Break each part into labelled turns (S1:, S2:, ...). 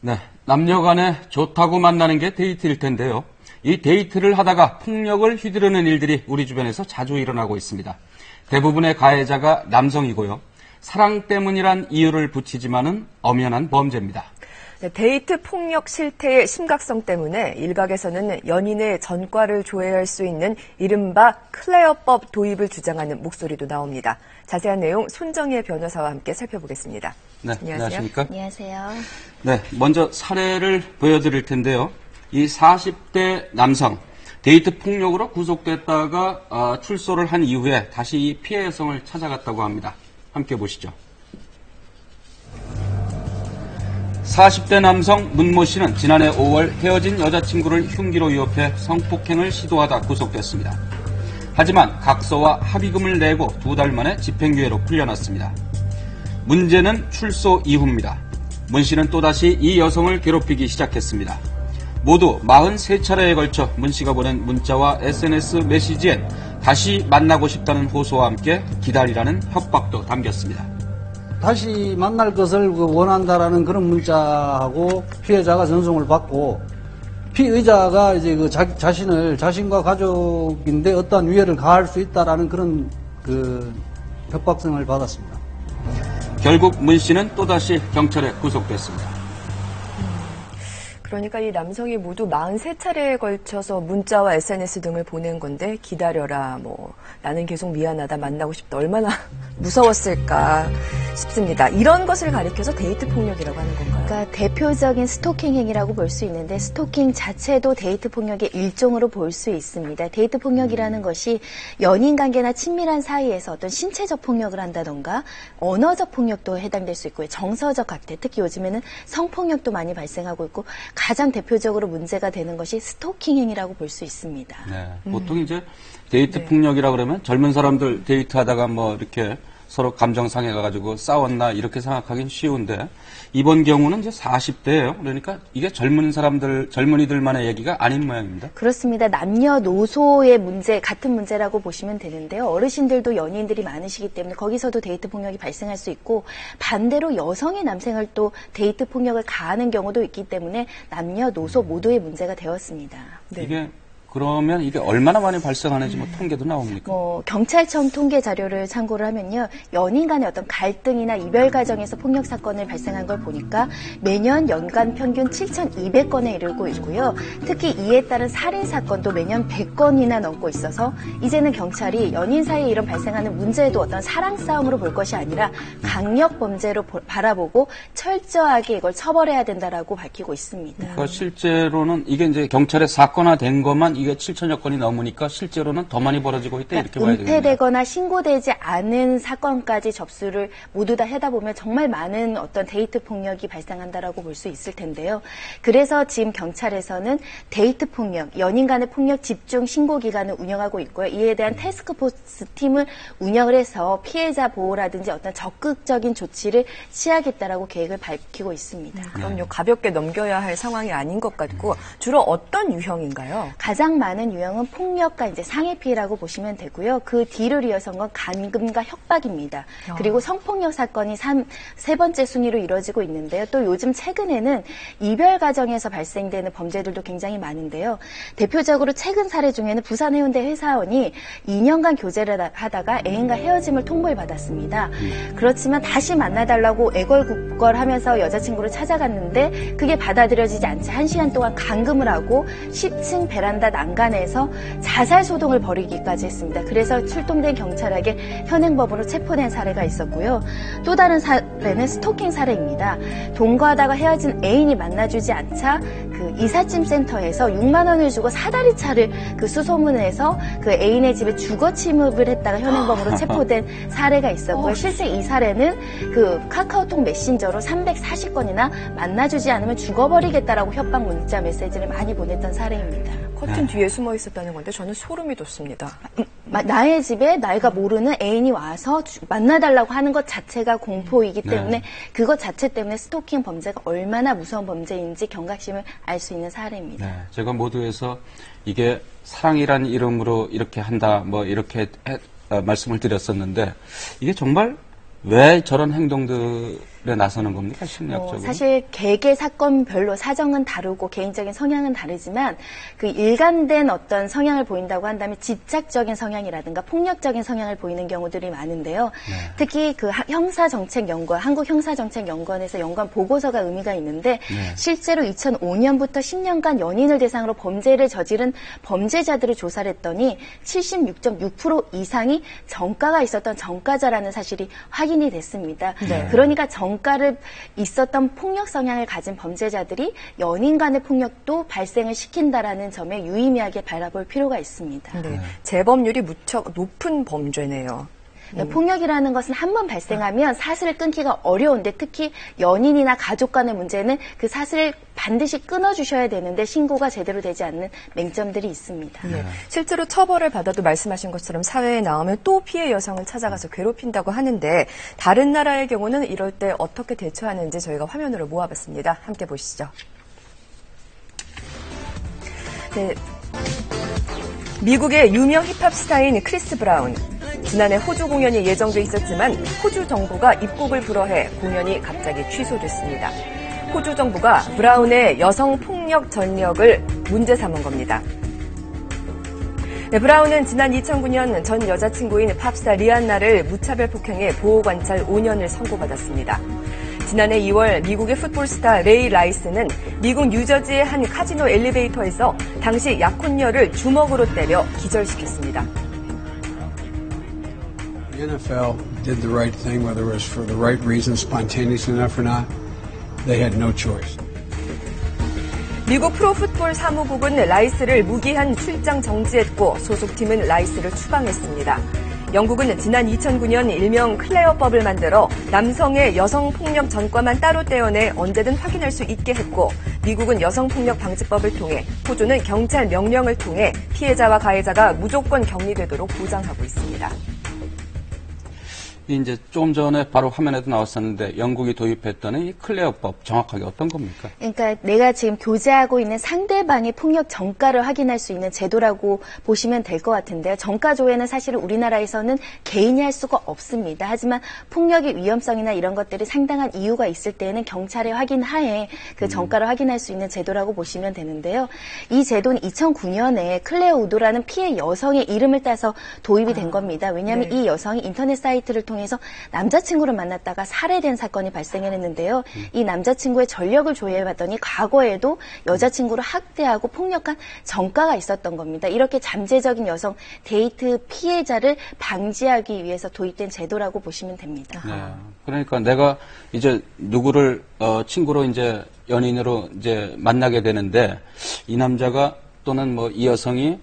S1: 네, 남녀 간에 좋다고 만나는 게 데이트일 텐데요. 이 데이트를 하다가 폭력을 휘두르는 일들이 우리 주변에서 자주 일어나고 있습니다. 대부분의 가해자가 남성이고요. 사랑 때문이란 이유를 붙이지만은 엄연한 범죄입니다.
S2: 네, 데이트 폭력 실태의 심각성 때문에 일각에서는 연인의 전과를 조회할 수 있는 이른바 클레어법 도입을 주장하는 목소리도 나옵니다. 자세한 내용 손정혜 변호사와 함께 살펴보겠습니다.
S1: 네, 안녕하십니까?
S3: 안녕하세요.
S1: 네, 먼저 사례를 보여드릴 텐데요. 이 40대 남성, 데이트 폭력으로 구속됐다가 출소를 한 이후에 다시 이 피해 여성을 찾아갔다고 합니다. 함께 보시죠. 40대 남성 문모 씨는 지난해 5월 헤어진 여자친구를 흉기로 위협해 성폭행을 시도하다 구속됐습니다. 하지만 각서와 합의금을 내고 2달 만에 집행유예로 풀려났습니다. 문제는 출소 이후입니다. 문 씨는 또다시 이 여성을 괴롭히기 시작했습니다. 모두 43차례에 걸쳐 문 씨가 보낸 문자와 SNS 메시지엔 다시 만나고 싶다는 호소와 함께 기다리라는 협박도 담겼습니다.
S4: 다시 만날 것을 원한다라는 그런 문자하고 피해자가 전송을 받고 피의자가 이제 자신과 가족인데 어떠한 위해를 가할 수 있다라는 그런 협박성을 받았습니다.
S1: 결국 문 씨는 또다시 경찰에 구속됐습니다.
S2: 그러니까 이 남성이 모두 43차례에 걸쳐서 문자와 SNS 등을 보낸 건데 기다려라, 나는 계속 미안하다, 만나고 싶다, 얼마나 무서웠을까 싶습니다. 이런 것을 가리켜서 데이트 폭력이라고 하는 건가요?
S3: 그러니까 대표적인 스토킹 행위라고 볼 수 있는데 스토킹 자체도 데이트 폭력의 일종으로 볼 수 있습니다. 데이트 폭력이라는 것이 연인 관계나 친밀한 사이에서 어떤 신체적 폭력을 한다던가 언어적 폭력도 해당될 수 있고요. 정서적 학대, 특히 요즘에는 성폭력도 많이 발생하고 있고 가장 대표적으로 문제가 되는 것이 스토킹 행위라고 볼 수 있습니다.
S1: 네, 보통 이제 데이트 폭력이라 그러면 젊은 사람들 데이트하다가 이렇게 서로 감정 상해가지고 싸웠나 이렇게 생각하긴 쉬운데 이번 경우는 이제 40대예요. 그러니까 이게 젊은이들만의 얘기가 아닌 모양입니다.
S3: 그렇습니다. 남녀노소의 문제, 같은 문제라고 보시면 되는데요. 어르신들도 연인들이 많으시기 때문에 거기서도 데이트 폭력이 발생할 수 있고 반대로 여성이 남성을 또 데이트 폭력을 가하는 경우도 있기 때문에 남녀노소 모두의 문제가 되었습니다.
S1: 네. 그러면 이게 얼마나 많이 발생하는지 통계도 나옵니까?
S3: 경찰청 통계 자료를 참고를 하면요. 연인 간의 어떤 갈등이나 이별 과정에서 폭력 사건을 발생한 걸 보니까 매년 연간 평균 7,200건에 이르고 있고요. 특히 이에 따른 살인 사건도 매년 100건이나 넘고 있어서 이제는 경찰이 연인 사이에 이런 발생하는 문제도 어떤 사랑 싸움으로 볼 것이 아니라 강력 범죄로 바라보고 철저하게 이걸 처벌해야 된다라고 밝히고 있습니다.
S1: 그러니까 실제로는 이게 이제 경찰에 사건화된 것만 이게 7천여 건이 넘으니까 실제로는 더 많이 벌어지고 있다 이렇게 봐야 되겠네요.
S3: 은폐되거나 신고되지 않은 사건까지 접수를 모두 다 하다 보면 정말 많은 어떤 데이트 폭력이 발생한다라고 볼 수 있을 텐데요. 그래서 지금 경찰에서는 데이트 폭력, 연인 간의 폭력 집중 신고 기간을 운영하고 있고요. 이에 대한 태스크포스 팀을 운영을 해서 피해자 보호라든지 어떤 적극적인 조치를 취하겠다라고 계획을 밝히고 있습니다.
S2: 그럼요. 가볍게 넘겨야 할 상황이 아닌 것 같고 주로 어떤 유형인가요?
S3: 가장 많은 유형은 폭력과 이제 상해 피해라고 보시면 되고요. 그 뒤를 이어선 건 감금과 협박입니다. 그리고 성폭력 사건이 세 번째 순위로 이루어지고 있는데요. 또 요즘 최근에는 이별 과정에서 발생되는 범죄들도 굉장히 많은데요. 대표적으로 최근 사례 중에는 부산 해운대 회사원이 2년간 교제를 하다가 애인과 헤어짐을 통보를 받았습니다. 그렇지만 다시 만나달라고 애걸복걸하면서 여자친구를 찾아갔는데 그게 받아들여지지 않자 1시간 동안 감금을 하고 10층 베란다 난간에서 자살 소동을 벌이기까지 했습니다. 그래서 출동된 경찰에게 현행법으로 체포된 사례가 있었고요. 또 다른 사례는 스토킹 사례입니다. 동거하다가 헤어진 애인이 만나주지 않자 그 이삿짐 센터에서 6만 원을 주고 사다리 차를 수소문해서 그 애인의 집에 주거 침입을 했다가 현행범으로 체포된 사례가 있었고요. 실제 이 사례는 그 카카오톡 메신저로 340건이나 만나주지 않으면 죽어버리겠다라고 협박 문자 메시지를 많이 보냈던 사례입니다.
S2: 커튼 뒤에 숨어 있었다는 건데 저는 소름이 돋습니다.
S3: 나의 집에 나이가 모르는 애인이 와서 만나달라고 하는 것 자체가 공포이기 때문에 그것 자체 때문에 스토킹 범죄가 얼마나 무서운 범죄인지 경각심을 알 수 있는 사례입니다.
S1: 네, 제가 모두에서 이게 사랑이란 이름으로 이렇게 한다 이렇게 말씀을 드렸었는데 이게 정말 왜 저런 행동들을 그래 나서는 겁니까? 심리학적으로?
S3: 사실 개개 사건별로 사정은 다르고 개인적인 성향은 다르지만 그 일관된 어떤 성향을 보인다고 한다면 집착적인 성향이라든가 폭력적인 성향을 보이는 경우들이 많은데요. 특히 그 형사정책연구원, 한국형사정책연구원에서 연구한 보고서가 의미가 있는데 실제로 2005년부터 10년간 연인을 대상으로 범죄를 저지른 범죄자들을 조사를 했더니 76.6% 이상이 전과가 있었던 전과자라는 사실이 확인이 됐습니다. 그러니까 전과를 있었던 폭력 성향을 가진 범죄자들이 연인 간의 폭력도 발생을 시킨다라는 점에 유의미하게 바라볼 필요가 있습니다.
S2: 네. 재범률이 무척 높은 범죄네요.
S3: 폭력이라는 것은 한 번 발생하면 사슬을 끊기가 어려운데 특히 연인이나 가족 간의 문제는 그 사슬을 반드시 끊어주셔야 되는데 신고가 제대로 되지 않는 맹점들이 있습니다.
S2: 네. 실제로 처벌을 받아도 말씀하신 것처럼 사회에 나오면 또 피해 여성을 찾아가서 괴롭힌다고 하는데 다른 나라의 경우는 이럴 때 어떻게 대처하는지 저희가 화면으로 모아봤습니다. 함께 보시죠. 네. 미국의 유명 힙합 스타인 크리스 브라운. 지난해 호주 공연이 예정돼 있었지만 호주 정부가 입국을 불허해 공연이 갑자기 취소됐습니다. 호주 정부가 브라운의 여성 폭력 전력을 문제 삼은 겁니다. 네, 브라운은 지난 2009년 전 여자친구인 팝스타 리안나를 무차별 폭행해 보호관찰 5년을 선고받았습니다. 지난해 2월 미국의 풋볼 스타 레이 라이스는 미국 뉴저지의 한 카지노 엘리베이터에서 당시 약혼녀를 주먹으로 때려 기절시켰습니다.
S5: The NFL did the right thing, whether it was for the right reason, spontaneous enough or not. They had no choice.
S2: 미국 프로풋볼 사무국은 라이스를 무기한 출장 정지했고 소속팀은 라이스를 추방했습니다. 영국은 지난 2009년 일명 클레어법을 만들어 남성의 여성폭력 전과만 따로 떼어내 언제든 확인할 수 있게 했고 미국은 여성폭력 방지법을 통해 호주는 경찰 명령을 통해 피해자와 가해자가 무조건 격리되도록 보장하고 있습니다.
S1: 이제 조금 전에 바로 화면에도 나왔었는데 영국이 도입했던 이 클레어법 정확하게 어떤 겁니까?
S3: 그러니까 내가 지금 교제하고 있는 상대방의 폭력 전과를 확인할 수 있는 제도라고 보시면 될 것 같은데요. 전과 조회는 사실은 우리나라에서는 개인이 할 수가 없습니다. 하지만 폭력의 위험성이나 이런 것들이 상당한 이유가 있을 때에는 경찰의 확인하에 그 전과를 확인할 수 있는 제도라고 보시면 되는데요. 이 제도는 2009년에 클레어 우도라는 피해 여성의 이름을 따서 도입이 된 겁니다. 왜냐하면 이 여성이 인터넷 사이트를 통해서 남자친구를 만났다가 살해된 사건이 발생했는데요. 이 남자친구의 전력을 조회해봤더니 과거에도 여자친구를 학대하고 폭력한 전과가 있었던 겁니다. 이렇게 잠재적인 여성 데이트 피해자를 방지하기 위해서 도입된 제도라고 보시면 됩니다.
S1: 네. 그러니까 내가 이제 누구를 친구로 이제 연인으로 이제 만나게 되는데 이 남자가 또는 뭐 이 여성이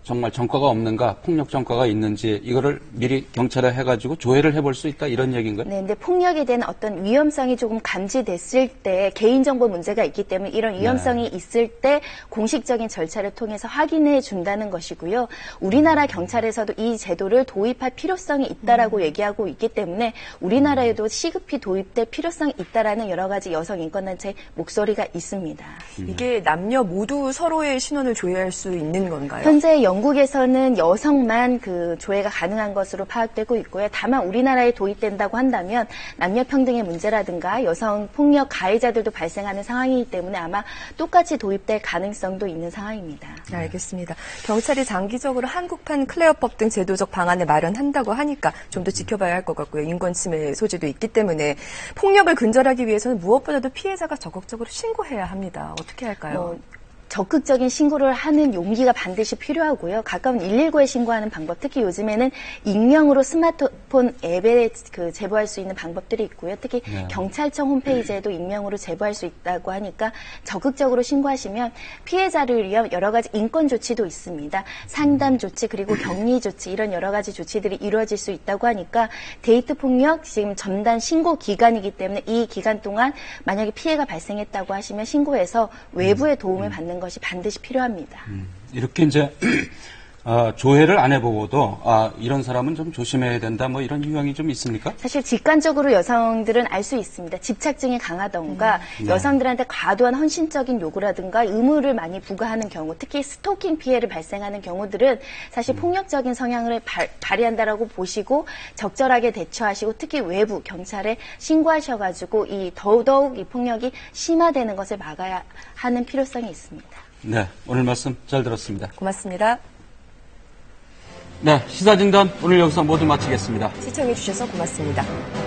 S1: 정말 전과가 없는가, 폭력 전과가 있는지 이거를 미리 경찰에 해가지고 조회를 해볼 수 있다 이런 얘기인가요?
S3: 네, 근데 폭력에 대한 어떤 위험성이 조금 감지됐을 때 개인정보 문제가 있기 때문에 이런 위험성이 있을 때 공식적인 절차를 통해서 확인해 준다는 것이고요. 우리나라 경찰에서도 이 제도를 도입할 필요성이 있다라고 얘기하고 있기 때문에 우리나라에도 시급히 도입될 필요성이 있다라는 여러 가지 여성 인권단체의 목소리가 있습니다.
S2: 이게 남녀 모두 서로의 신원을 조회할 수 있는 건가요?
S3: 현재 영국에서는 여성만 그 조회가 가능한 것으로 파악되고 있고요. 다만 우리나라에 도입된다고 한다면 남녀 평등의 문제라든가 여성 폭력 가해자들도 발생하는 상황이기 때문에 아마 똑같이 도입될 가능성도 있는 상황입니다.
S2: 알겠습니다. 경찰이 장기적으로 한국판 클레어법 등 제도적 방안을 마련한다고 하니까 좀 더 지켜봐야 할 것 같고요. 인권 침해 소지도 있기 때문에 폭력을 근절하기 위해서는 무엇보다도 피해자가 적극적으로 신고해야 합니다. 어떻게 할까요?
S3: 적극적인 신고를 하는 용기가 반드시 필요하고요. 가까운 119에 신고하는 방법, 특히 요즘에는 익명으로 스마트폰 앱에 그 제보할 수 있는 방법들이 있고요. 특히 경찰청 홈페이지에도 익명으로 제보할 수 있다고 하니까 적극적으로 신고하시면 피해자를 위한 여러 가지 인권 조치도 있습니다. 상담 조치 그리고 격리 조치 이런 여러 가지 조치들이 이루어질 수 있다고 하니까 데이트 폭력 지금 전단 신고 기간이기 때문에 이 기간 동안 만약에 피해가 발생했다고 하시면 신고해서 외부의 도움을 받는 것이 반드시 필요합니다.
S1: 이렇게 이제 조회를 안 해보고도 이런 사람은 좀 조심해야 된다 뭐 이런 유형이 좀 있습니까?
S3: 사실 직관적으로 여성들은 알 수 있습니다. 집착증이 강하던가 여성들한테 과도한 헌신적인 요구라든가 의무를 많이 부과하는 경우, 특히 스토킹 피해를 발생하는 경우들은 사실 폭력적인 성향을 발휘한다라고 보시고 적절하게 대처하시고 특히 외부 경찰에 신고하셔가지고 더더욱 이 폭력이 심화되는 것을 막아야 하는 필요성이 있습니다.
S1: 네, 오늘 말씀 잘 들었습니다.
S2: 고맙습니다.
S1: 네, 시사진단 오늘 여기서 모두 마치겠습니다.
S2: 시청해주셔서 고맙습니다.